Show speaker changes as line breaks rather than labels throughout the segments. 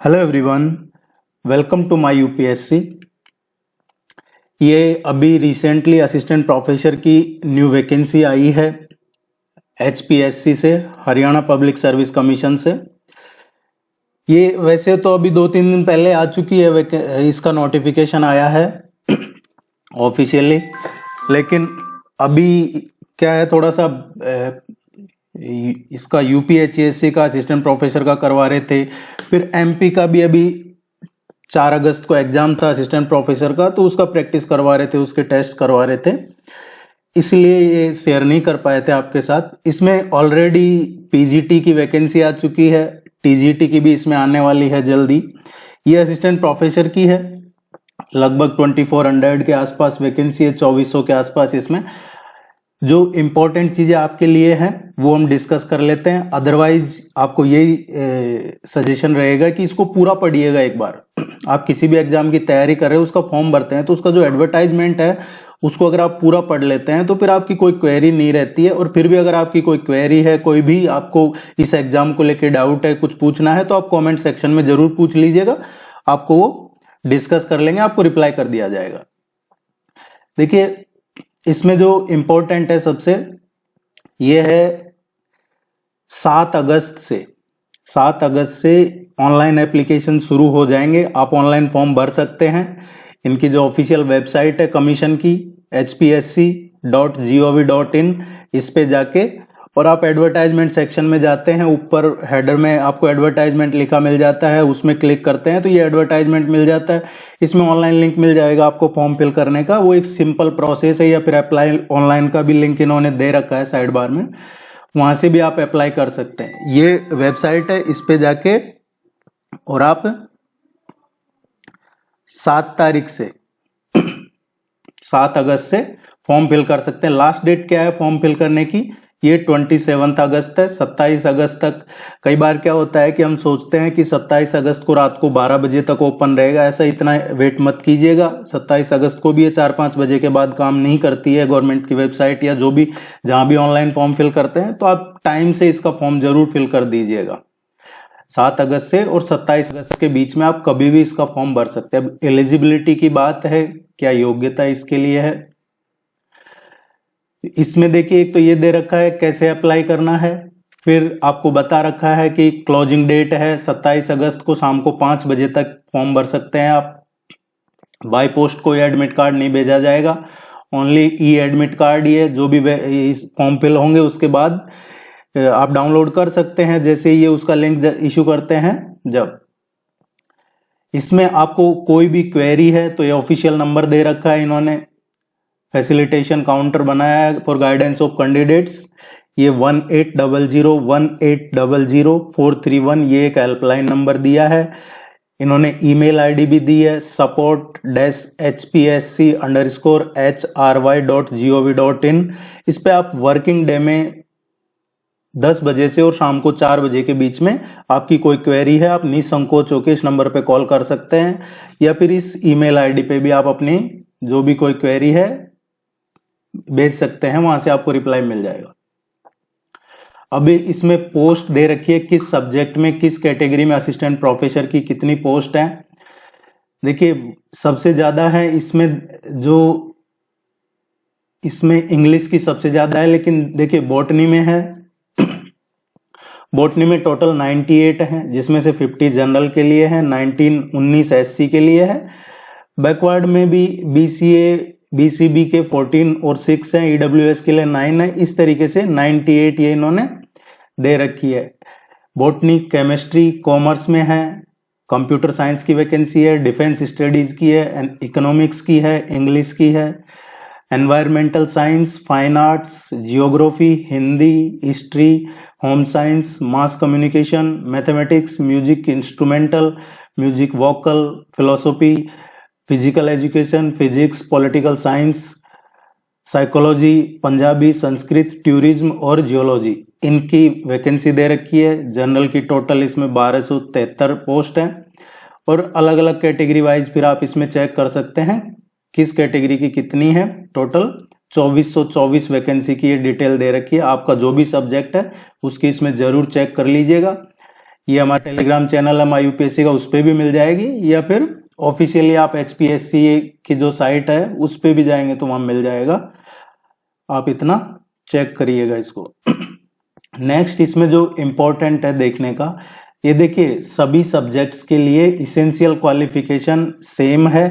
Hello everyone, welcome to my UPSC. ये अभी recently assistant professor की न्यू वैकेंसी आई है एचपीएससी से, हरियाणा पब्लिक सर्विस कमीशन से। ये वैसे तो अभी 2-3 दिन पहले आ चुकी है, इसका नोटिफिकेशन आया है ऑफिशियली, लेकिन अभी क्या है, थोड़ा सा इसका यूपीएचएससी का असिस्टेंट प्रोफेसर का करवा रहे थे, फिर एमपी का भी अभी 4 अगस्त को एग्जाम था असिस्टेंट प्रोफेसर का, तो उसका प्रैक्टिस करवा रहे थे, उसके टेस्ट करवा रहे थे, इसलिए ये शेयर नहीं कर पाए थे आपके साथ। इसमें ऑलरेडी पीजीटी की वैकेंसी आ चुकी है, टीजीटी की भी इसमें आने वाली है जल्दी। ये असिस्टेंट प्रोफेसर की है, लगभग 2400 के आसपास वैकेंसी है, 2400 के आसपास। इसमें जो इंपॉर्टेंट चीजें आपके लिए हैं वो हम डिस्कस कर लेते हैं। अदरवाइज आपको यही सजेशन रहेगा कि इसको पूरा पढ़िएगा एक बार। आप किसी भी एग्जाम की तैयारी कर रहे हो, उसका फॉर्म भरते हैं तो उसका जो एडवर्टाइजमेंट है उसको अगर आप पूरा पढ़ लेते हैं तो फिर आपकी कोई क्वेरी नहीं रहती है। और फिर भी अगर आपकी कोई क्वेरी है, कोई भी आपको इस एग्जाम को लेकर डाउट है, कुछ पूछना है, तो आप कॉमेंट सेक्शन में जरूर पूछ लीजिएगा, आपको वो डिस्कस कर लेंगे, आपको रिप्लाई कर दिया जाएगा। देखिए, इसमें जो इंपॉर्टेंट है सबसे, ये है 7 अगस्त से ऑनलाइन एप्लीकेशन शुरू हो जाएंगे। आप ऑनलाइन फॉर्म भर सकते हैं। इनकी जो ऑफिशियल वेबसाइट है कमीशन की, hpsc.gov.in, इस पे जाके और आप एडवर्टाइजमेंट सेक्शन में जाते हैं, ऊपर हेडर में आपको एडवर्टाइजमेंट लिखा मिल जाता है, उसमें क्लिक करते हैं तो ये एडवर्टाइजमेंट मिल जाता है। इसमें ऑनलाइन लिंक मिल जाएगा आपको फॉर्म फिल करने का, वो एक सिंपल प्रोसेस है। या फिर अप्लाई ऑनलाइन का भी लिंक इन्होंने दे रखा है साइड बार में, वहां से भी आप अप्लाई कर सकते हैं। ये वेबसाइट है, इस पे जाके और आप 7 अगस्त से फॉर्म फिल कर सकते हैं। लास्ट डेट क्या है फॉर्म फिल करने की? ये 27 अगस्त है। 27 अगस्त तक, कई बार क्या होता है कि हम सोचते हैं कि 27 अगस्त को रात को 12 बजे तक ओपन रहेगा, ऐसा इतना वेट मत कीजिएगा। 27 अगस्त को भी ये 4-5 बजे के बाद काम नहीं करती है गवर्नमेंट की वेबसाइट, या जो भी जहां भी ऑनलाइन फॉर्म फिल करते हैं, तो आप टाइम से इसका फॉर्म जरूर फिल कर दीजिएगा। 7 अगस्त से और 27 अगस्त के बीच में आप कभी भी इसका फॉर्म भर सकते हैं। अब एलिजिबिलिटी की बात है, क्या योग्यता इसके लिए है, इसमें देखिए, एक तो ये दे रखा है कैसे अप्लाई करना है, फिर आपको बता रखा है कि क्लोजिंग डेट है 27 अगस्त को शाम को 5 बजे तक फॉर्म भर सकते हैं आप। बाय पोस्ट कोई एडमिट कार्ड नहीं भेजा जाएगा, ओनली ई एडमिट कार्ड, ये जो भी इस फॉर्म फिल होंगे उसके बाद आप डाउनलोड कर सकते हैं, जैसे ये उसका लिंक इशू करते हैं जब। इसमें आपको कोई भी क्वेरी है तो ये ऑफिशियल नंबर दे रखा है इन्होंने, फैसिलिटेशन काउंटर बनाया है फॉर गाइडेंस ऑफ कैंडिडेट्स। ये 1800-431, ये एक हेल्पलाइन नंबर दिया है इन्होंने। ईमेल आईडी भी दी है, support-hpsc_hry.gov.in। इस पे आप वर्किंग डे में 10 बजे से और शाम को 4 बजे के बीच में आपकी कोई क्वेरी है, आप निसंकोच होकर इस नंबर पे कॉल कर सकते हैं, या फिर इस ईमेल आईडी पे भी आप अपनी जो भी कोई क्वेरी है भेज सकते हैं, वहां से आपको रिप्लाई मिल जाएगा। अभी इसमें पोस्ट दे रखी है, किस सब्जेक्ट में, किस कैटेगरी में असिस्टेंट प्रोफेसर की कितनी पोस्ट है। देखिए, सबसे ज्यादा है इसमें इंग्लिश की सबसे ज्यादा है, लेकिन देखिए बॉटनी में है, बॉटनी में टोटल 98 है, जिसमें से 50 जनरल के लिए है, 19 एससी के लिए है। बैकवर्ड में भी बीसीए बीसीबी के 14 और 6 हैं, ईडब्ल्यूएस के लिए 9 है। इस तरीके से 98 ये इन्होंने दे रखी है। बॉटनी, केमिस्ट्री, कॉमर्स में है, कंप्यूटर साइंस की वैकेंसी है, डिफेंस स्टडीज की है, इकोनॉमिक्स की है, इंग्लिश की है, environmental science, fine arts, geography, Hindi, history, home science, mass communication, mathematics, music instrumental, music vocal, philosophy, physical education, physics, political science, psychology, Punjabi, Sanskrit, tourism और जियोलॉजी, इनकी वैकेंसी दे रखी है। जनरल की टोटल इसमें 1273 पोस्ट है, और अलग अलग कैटेगरी वाइज फिर आप इसमें चेक कर सकते हैं किस कैटेगरी की कितनी है। टोटल 2424 वैकेंसी की ये डिटेल दे रखी है। आपका जो भी सब्जेक्ट है उसकी इसमें जरूर चेक कर लीजिएगा। ये हमारा टेलीग्राम चैनल है माई यूपीएससी का, उस पर भी मिल जाएगी, या फिर ऑफिशियली आप HPSC की जो साइट है उस पर भी जाएंगे तो वहां मिल जाएगा। आप इतना चेक करिएगा इसको। नेक्स्ट इसमें जो इम्पोर्टेंट है देखने का, ये देखिए सभी सब्जेक्ट्स के लिए इसेंशियल क्वालिफिकेशन सेम है,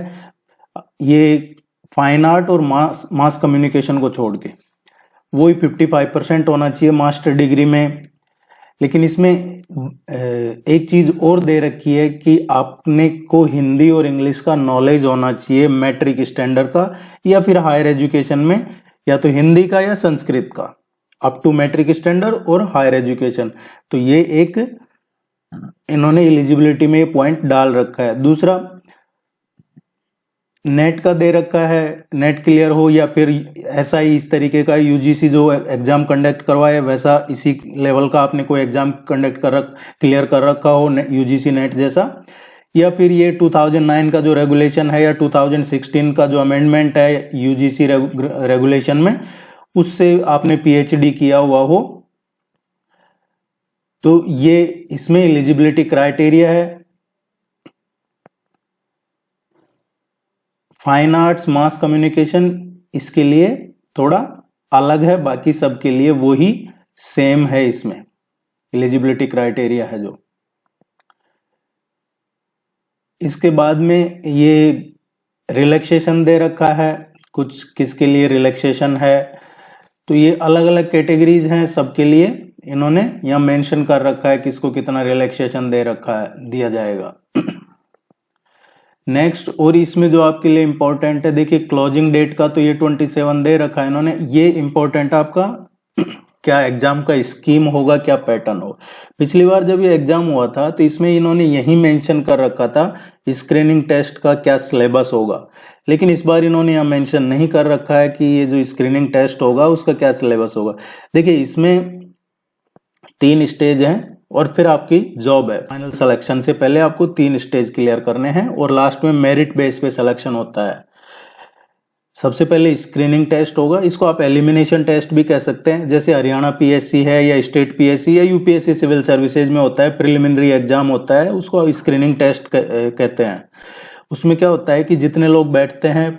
ये फाइन आर्ट और मास कम्युनिकेशन को छोड़ के वही 55% होना चाहिए मास्टर डिग्री में। लेकिन इसमें एक चीज और दे रखी है कि आपने को हिंदी और इंग्लिश का नॉलेज होना चाहिए मैट्रिक स्टैंडर्ड का, या फिर हायर एजुकेशन में या तो हिंदी का या संस्कृत का, अप टू मैट्रिक स्टैंडर्ड और हायर एजुकेशन। तो ये एक इन्होंने एलिजिबिलिटी में ये पॉइंट डाल रखा है। दूसरा नेट का दे रखा है, नेट क्लियर हो या फिर ऐसा ही इस तरीके का UGC जो एग्जाम कंडक्ट करवाए वैसा इसी लेवल का आपने कोई एग्जाम क्लियर कर रखा हो UGC नेट जैसा, या फिर ये 2009 का जो रेगुलेशन है या 2016 का जो अमेंडमेंट है UGC रेगुलेशन में, उससे आपने PhD किया हुआ हो। तो ये इसमें एलिजिबिलिटी क्राइटेरिया है। फाइन आर्ट्स मास कम्युनिकेशन इसके लिए थोड़ा अलग है, बाकी सबके लिए वो ही सेम है, इसमें एलिजिबिलिटी क्राइटेरिया है जो। इसके बाद में ये रिलैक्सेशन दे रखा है, कुछ किसके लिए रिलैक्सेशन है, तो ये अलग अलग कैटेगरीज हैं सबके लिए, इन्होंने यहां मेंशन कर रखा है किसको कितना रिलैक्सेशन दे रखा है, दिया जाएगा। नेक्स्ट, और इसमें जो आपके लिए इंपॉर्टेंट है, देखिए क्लोजिंग डेट का तो ये 27 दे रखा है इन्होंने, ये इंपॉर्टेंट आपका क्या एग्जाम का स्कीम होगा, क्या पैटर्न होगा। पिछली बार जब ये एग्जाम हुआ था तो इसमें इन्होंने यही मेंशन कर रखा था स्क्रीनिंग टेस्ट का क्या सिलेबस होगा, लेकिन इस बार इन्होंने यहाँ मेंशन नहीं कर रखा है कि ये जो स्क्रीनिंग टेस्ट होगा उसका क्या सिलेबस होगा। देखिए इसमें 3 स्टेज हैं और फिर आपकी जॉब है। फाइनल सिलेक्शन से पहले आपको 3 स्टेज क्लियर करने हैं और लास्ट में मेरिट बेस पे सिलेक्शन होता है। सबसे पहले स्क्रीनिंग टेस्ट होगा, इसको आप एलिमिनेशन टेस्ट भी कह सकते हैं, जैसे हरियाणा PSC है या स्टेट PSC या UPSC सिविल सर्विसेज में होता है, प्रिलिमिनरी एग्जाम होता है, उसको स्क्रीनिंग टेस्ट कहते हैं। उसमें क्या होता है कि जितने लोग बैठते हैं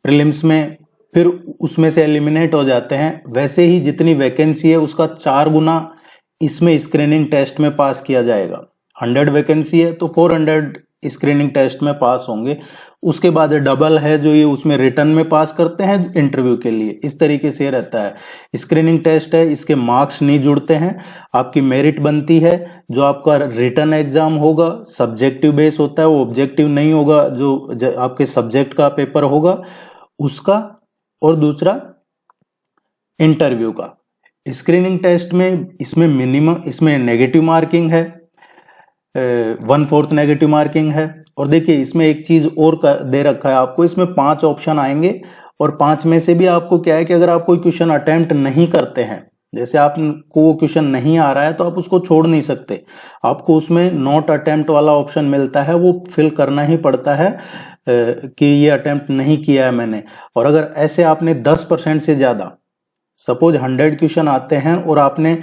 प्रीलिम्स में फिर उसमें से एलिमिनेट हो जाते हैं, वैसे ही जितनी वैकेंसी है उसका 4 गुना इसमें स्क्रीनिंग टेस्ट में पास किया जाएगा। 100 वैकेंसी है तो 400 स्क्रीनिंग टेस्ट में पास होंगे। उसके बाद डबल है जो ये उसमें रिटर्न में पास करते हैं इंटरव्यू के लिए, इस तरीके से रहता है। स्क्रीनिंग टेस्ट है, इसके मार्क्स नहीं जुड़ते हैं, आपकी मेरिट बनती है। जो आपका रिटर्न एग्जाम होगा सब्जेक्टिव बेस होता है, वो ऑब्जेक्टिव नहीं होगा, जो आपके सब्जेक्ट का पेपर होगा उसका, और दूसरा इंटरव्यू का। स्क्रीनिंग टेस्ट में इसमें मिनिमम इसमें नेगेटिव मार्किंग है, 1/4 नेगेटिव मार्किंग है। और देखिए इसमें एक चीज और दे रखा है आपको, इसमें 5 ऑप्शन आएंगे और 5 में से भी आपको क्या है कि अगर आप कोई क्वेश्चन अटेम्प्ट नहीं करते हैं, जैसे आपको वो क्वेश्चन नहीं आ रहा है तो आप उसको छोड़ नहीं सकते, आपको उसमें नॉट अटेम्प्ट वाला ऑप्शन मिलता है, वो फिल करना ही पड़ता है कि ये अटेम्प्ट नहीं किया है मैंने। और अगर ऐसे आपने 10% से ज्यादा, सपोज 100 क्वेश्चन आते हैं और आपने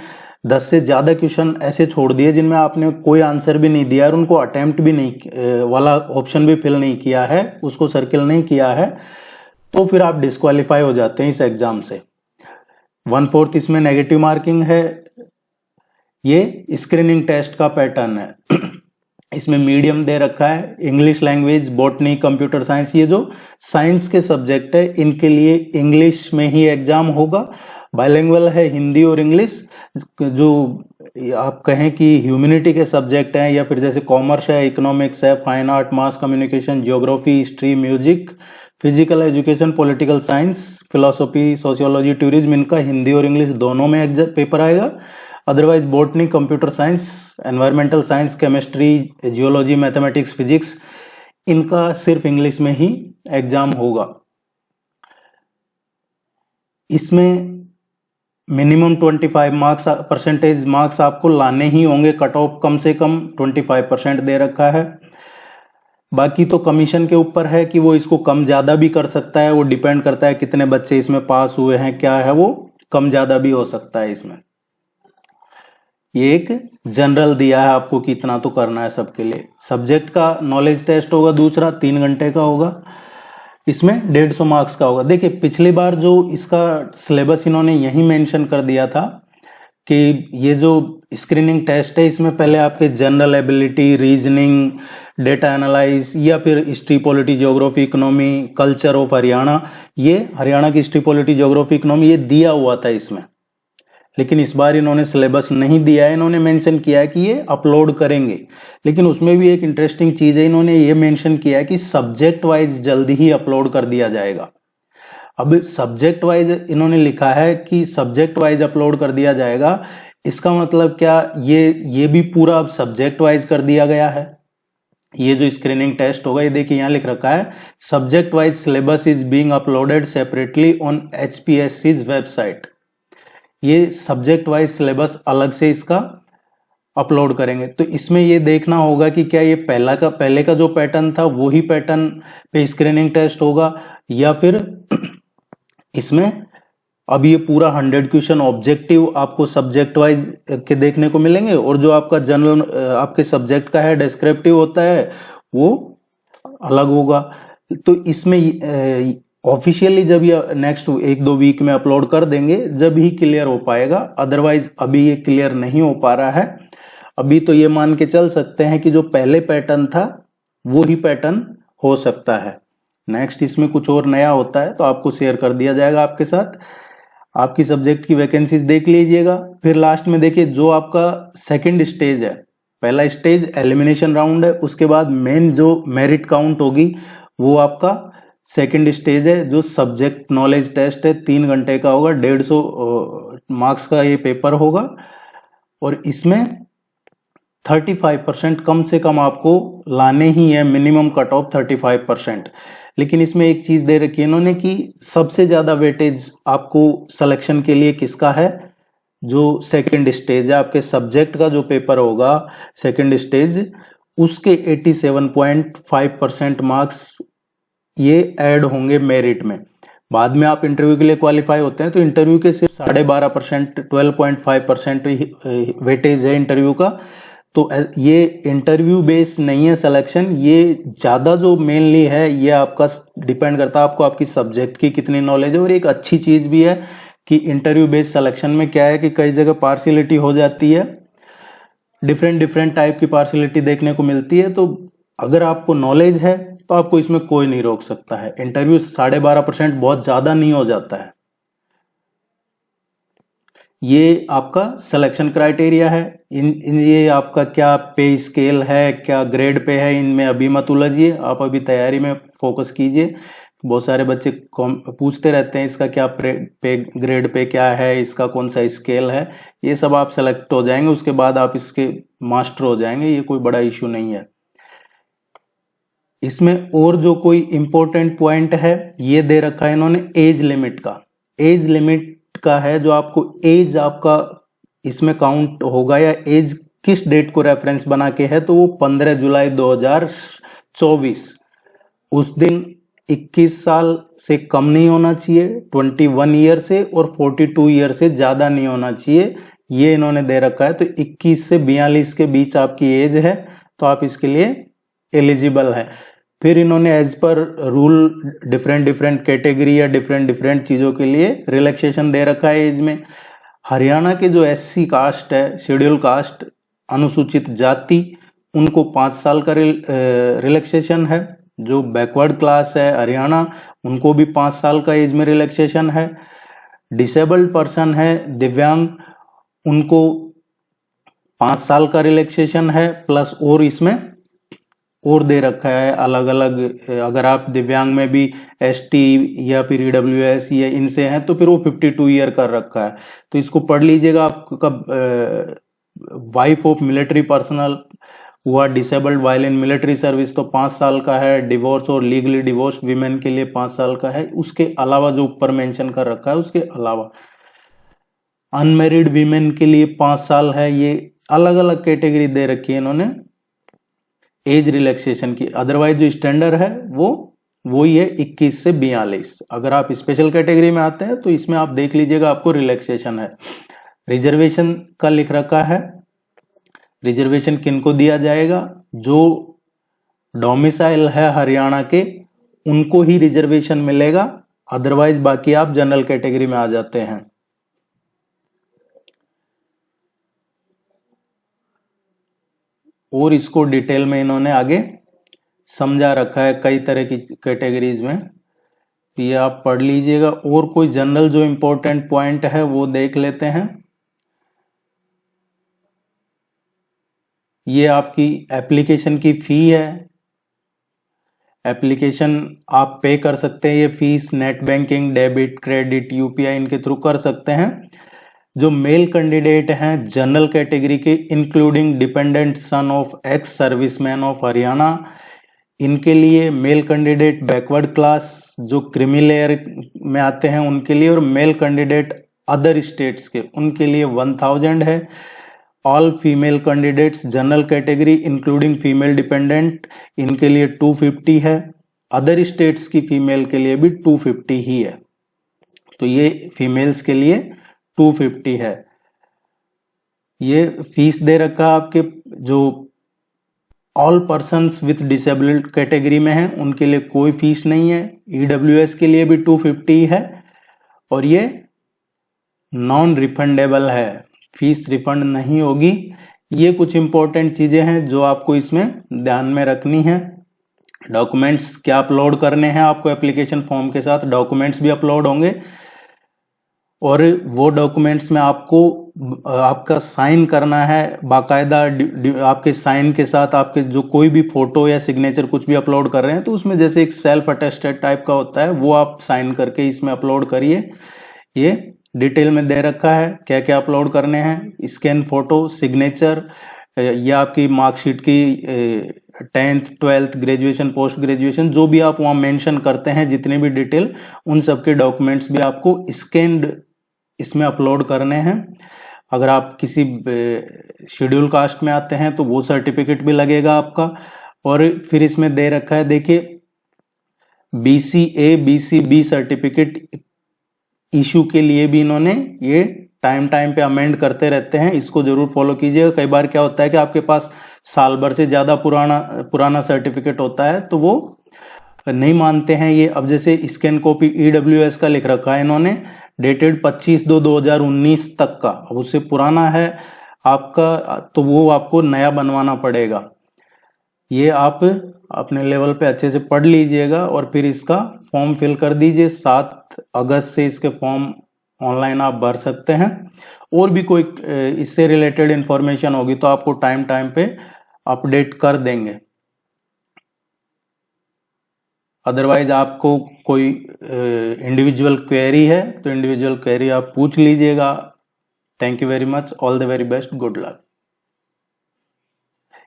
10 से ज्यादा क्वेश्चन ऐसे छोड़ दिए जिनमें आपने कोई आंसर भी नहीं दिया और उनको अटेम्प्ट भी नहीं वाला ऑप्शन भी फिल नहीं किया है, उसको सर्किल नहीं किया है, तो फिर आप डिस्क्वालीफाई हो जाते हैं इस एग्जाम से। 1/4 इसमें नेगेटिव मार्किंग है। ये स्क्रीनिंग टेस्ट का पैटर्न है। इसमें मीडियम दे रखा है, English language, botany, computer science, ये जो साइंस के सब्जेक्ट है इनके लिए इंग्लिश में ही एग्जाम होगा। बाइलिंगुअल है, हिंदी और इंग्लिश। जो आप कहें कि ह्यूमैनिटी के सब्जेक्ट हैं या फिर जैसे कॉमर्स है, इकोनॉमिक्स है, fine art, mass communication, geography, history, music, physical education, political science, philosophy, sociology, tourism, इनका हिंदी और इंग्लिश दोनों में पेपर आएगा। Otherwise botany, computer science, environmental science, chemistry, geology, mathematics, physics, इनका सिर्फ इंग्लिश में ही एग्जाम होगा। इसमें मिनिमम 25 परसेंटेज मार्क्स आपको लाने ही होंगे, कट ऑफ कम से कम 25% दे रखा है। बाकी तो कमीशन के ऊपर है कि वो इसको कम ज्यादा भी कर सकता है, वो डिपेंड करता है कितने बच्चे इसमें पास हुए हैं, क्या है, वो कम ज्यादा भी हो सकता है इसमें। ये एक जनरल दिया है आपको कि इतना तो करना है सबके लिए। सब्जेक्ट का नॉलेज टेस्ट होगा दूसरा, 3 घंटे का होगा, इसमें 150 मार्क्स का होगा। देखिए पिछली बार जो इसका सिलेबस इन्होंने यही मेंशन कर दिया था कि ये जो स्क्रीनिंग टेस्ट है इसमें पहले आपके general ability, reasoning, data analyse या फिर history, polity, geography, economy, culture of Haryana, ये हरियाणा की हिस्ट्री, पॉलिटी, ज्योग्राफी, इकोनॉमी ये दिया हुआ था इसमें। लेकिन इस बार इन्होंने सिलेबस नहीं दिया है, इन्होंने मेंशन किया है कि ये अपलोड करेंगे। लेकिन उसमें भी एक इंटरेस्टिंग चीज है, इन्होंने ये मेंशन किया है कि सब्जेक्ट वाइज जल्दी ही अपलोड कर दिया जाएगा। अब सब्जेक्ट वाइज इन्होंने लिखा है कि सब्जेक्ट वाइज अपलोड कर दिया जाएगा, इसका मतलब क्या ये भी पूरा अब सब्जेक्ट वाइज कर दिया गया है। ये जो स्क्रीनिंग टेस्ट होगा, ये देखिए यहाँ लिख रखा है subject wise syllabus is being uploaded separately on HPSC's website. ये सब्जेक्ट वाइज सिलेबस अलग से इसका अपलोड करेंगे। तो इसमें ये देखना होगा कि क्या ये पहले का जो पैटर्न था वही पैटर्न पे स्क्रीनिंग टेस्ट होगा, या फिर इसमें अब ये पूरा 100 क्वेश्चन ऑब्जेक्टिव आपको सब्जेक्ट वाइज के देखने को मिलेंगे, और जो आपका जनरल आपके सब्जेक्ट का है डिस्क्रिप्टिव होता है वो अलग होगा। तो इसमें ऑफिशियली जब ये नेक्स्ट 1-2 वीक में अपलोड कर देंगे जब ही क्लियर हो पाएगा, अदरवाइज अभी ये क्लियर नहीं हो पा रहा है। अभी तो ये मान के चल सकते हैं कि जो पहले पैटर्न था वो ही पैटर्न हो सकता है। नेक्स्ट इसमें कुछ और नया होता है तो आपको शेयर कर दिया जाएगा आपके साथ। आपकी सब्जेक्ट की वैकेंसीज देख लीजिएगा। फिर लास्ट में देखिए जो आपका सेकंड स्टेज है, पहला स्टेज एलिमिनेशन राउंड है, उसके बाद मेन जो मेरिट काउंट होगी वो आपका सेकंड स्टेज है, जो सब्जेक्ट नॉलेज टेस्ट है, 3 घंटे का होगा, 150 मार्क्स का ये पेपर होगा, और इसमें 35% कम से कम आपको लाने ही है, मिनिमम कट ऑफ 35%। लेकिन इसमें एक चीज दे रखी है इन्होंने कि सबसे ज्यादा वेटेज आपको सिलेक्शन के लिए किसका है, जो सेकंड स्टेज है आपके सब्जेक्ट का जो पेपर होगा सेकंड स्टेज, उसके 87.5% मार्क्स ये ऐड होंगे मेरिट में। बाद में आप इंटरव्यू के लिए क्वालिफाई होते हैं तो इंटरव्यू के सिर्फ 12.5%, 12.5% वेटेज है इंटरव्यू का। तो ये इंटरव्यू बेस नहीं है सिलेक्शन, ये ज्यादा जो मेनली है ये आपका डिपेंड करता है आपको आपकी सब्जेक्ट की कितनी नॉलेज है। और एक अच्छी चीज भी है कि इंटरव्यू बेस्ड सिलेक्शन में क्या है कि कई जगह पार्शियलिटी हो जाती है, डिफरेंट टाइप की पार्शियलिटी देखने को मिलती है। तो अगर आपको नॉलेज है तो आपको इसमें कोई नहीं रोक सकता है। इंटरव्यू 12.5% बहुत ज्यादा नहीं हो जाता है। ये आपका सिलेक्शन क्राइटेरिया है। ये आपका क्या पे स्केल है, क्या ग्रेड पे है, इनमें अभी मत उलझिए, आप अभी तैयारी में फोकस कीजिए। बहुत सारे बच्चे पूछते रहते हैं इसका क्या पे ग्रेड पे क्या है, इसका कौन सा स्केल है। ये सब आप सेलेक्ट हो जाएंगे, उसके बाद आप इसके मास्टर हो जाएंगे, ये कोई बड़ा इश्यू नहीं है। इसमें और जो कोई इंपॉर्टेंट पॉइंट है ये दे रखा है इन्होंने एज लिमिट का। एज लिमिट का है जो आपको एज आपका इसमें काउंट होगा, या एज किस डेट को रेफरेंस बना के है, तो वो 15 जुलाई 2024। उस दिन 21 साल से कम नहीं होना चाहिए, 21 ईयर से, और 42 ईयर से ज्यादा नहीं होना चाहिए, ये इन्होंने दे रखा है। तो 21 से 42 के बीच आपकी एज है तो आप इसके लिए एलिजिबल है। फिर इन्होंने एज पर रूल डिफरेंट कैटेगरी या डिफरेंट चीजों के लिए रिलैक्सेशन दे रखा है एज में। हरियाणा के जो SC कास्ट है, शेड्यूल कास्ट, अनुसूचित जाति, उनको 5 साल का रिलैक्सेशन है। जो बैकवर्ड क्लास है हरियाणा, उनको भी 5 साल का एज में रिलैक्सेशन है। डिसेबल्ड पर्सन है, दिव्यांग, उनको 5 साल का रिलैक्सेशन है, प्लस और इसमें और दे रखा है अलग अलग। अगर आप दिव्यांग में भी ST या फिर EWS या इनसे हैं तो फिर वो 52 ईयर कर रखा है। तो इसको पढ़ लीजिएगा। आपका वाइफ ऑफ मिलिट्री पर्सनल हुआ disabled while in military service तो 5 साल का है। डिवोर्स और लीगली डिवोर्स विमेन के लिए 5 साल का है। उसके अलावा जो ऊपर मेंशन कर रखा है उसके अलावा अनमेरिड वीमेन के लिए 5 साल है। ये अलग अलग कैटेगरी दे रखी है इन्होंने एज रिलैक्सेशन की। अदरवाइज जो स्टैंडर्ड है वो ही है 21 से 42। अगर आप स्पेशल कैटेगरी में आते हैं तो इसमें आप देख लीजिएगा आपको रिलैक्सेशन है। रिजर्वेशन का लिख रखा है रिजर्वेशन किनको दिया जाएगा? जो डोमिसाइल है हरियाणा के, उनको ही रिजर्वेशन मिलेगा, अदरवाइज बाकी आप जनरल कैटेगरी में आ जाते हैं। और इसको डिटेल में इन्होंने आगे समझा रखा है कई तरह की कैटेगरीज में, तो ये आप पढ़ लीजिएगा। और कोई जनरल जो इंपॉर्टेंट पॉइंट है वो देख लेते हैं। ये आपकी एप्लीकेशन की फी है। एप्लीकेशन आप पे कर सकते हैं, ये fees net banking, debit, credit, UPI इनके थ्रू कर सकते हैं। जो मेल कैंडिडेट हैं जनरल कैटेगरी के, including dependent son of ex serviceman of Haryana, इनके लिए मेल कैंडिडेट बैकवर्ड क्लास जो क्रीमी लेयर में आते हैं उनके लिए, और मेल कैंडिडेट अदर स्टेट्स के उनके लिए 1000 है। All female candidates general category including female dependent, इनके लिए 250 है। अदर स्टेट्स की फीमेल के लिए भी 250 ही है। तो ये फीमेल्स के लिए 250 है। ये फीस दे रखा आपके जो all persons with disabled category में हैं उनके लिए कोई फीस नहीं है। ईडब्ल्यूएस के लिए भी 250 है, और ये नॉन रिफंडेबल है, फीस रिफंड नहीं होगी। ये कुछ इंपॉर्टेंट चीजें हैं जो आपको इसमें ध्यान में रखनी है। डॉक्यूमेंट्स क्या अपलोड करने हैं आपको, एप्लीकेशन फॉर्म के साथ डॉक्यूमेंट्स भी अपलोड होंगे, और वो डॉक्यूमेंट्स में आपको आपका साइन करना है बाकायदा। आपके साइन के साथ आपके जो कोई भी फोटो या सिग्नेचर कुछ भी अपलोड कर रहे हैं तो उसमें जैसे एक सेल्फ अटेस्टेड टाइप का होता है वो आप साइन करके इसमें अपलोड करिए। ये डिटेल में दे रखा है क्या क्या अपलोड करने हैं। स्कैन फोटो, सिग्नेचर, या आपकी मार्कशीट की 10th 12th graduation, post graduation, जो भी आप वहाँ मेंशन करते हैं, जितने भी डिटेल, उन सब के डॉक्यूमेंट्स भी आपको स्कैन्ड इसमें अपलोड करने हैं। अगर आप किसी शेड्यूल कास्ट में आते हैं तो वो सर्टिफिकेट भी लगेगा आपका। और फिर इसमें दे रखा है देखिए, BCA BCB सर्टिफिकेट इशू के लिए भी इन्होंने ये टाइम पे अमेंड करते रहते हैं, इसको जरूर फॉलो कीजिएगा। कई बार क्या होता है कि आपके पास साल भर से ज्यादा पुराना सर्टिफिकेट होता है तो वो नहीं मानते हैं ये। अब जैसे स्कैन कॉपी EWS का लिख रखा है इन्होंने, डेटेड 25/2/2019 तक का, अब उससे पुराना है आपका तो वो आपको नया बनवाना पड़ेगा। ये आप अपने लेवल पे अच्छे से पढ़ लीजिएगा और फिर इसका फॉर्म फिल कर दीजिए। 7 अगस्त से इसके फॉर्म ऑनलाइन आप भर सकते हैं। और भी कोई इससे रिलेटेड इंफॉर्मेशन होगी तो आपको टाइम पे अपडेट कर देंगे। अदरवाइज आपको कोई इंडिविजुअल क्वेरी है तो इंडिविजुअल क्वेरी आप पूछ लीजिएगा। Thank you very much, all the very best, good luck.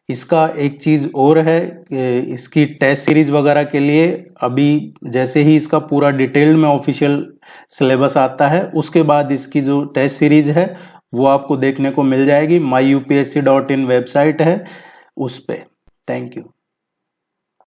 इसका एक चीज और है, इसकी टेस्ट सीरीज वगैरह के लिए अभी जैसे ही इसका पूरा डिटेल्ड में ऑफिशियल सिलेबस आता है उसके बाद इसकी जो टेस्ट सीरीज है वो आपको देखने को मिल जाएगी। myupsc.in वेबसाइट है उस पे। Thank you.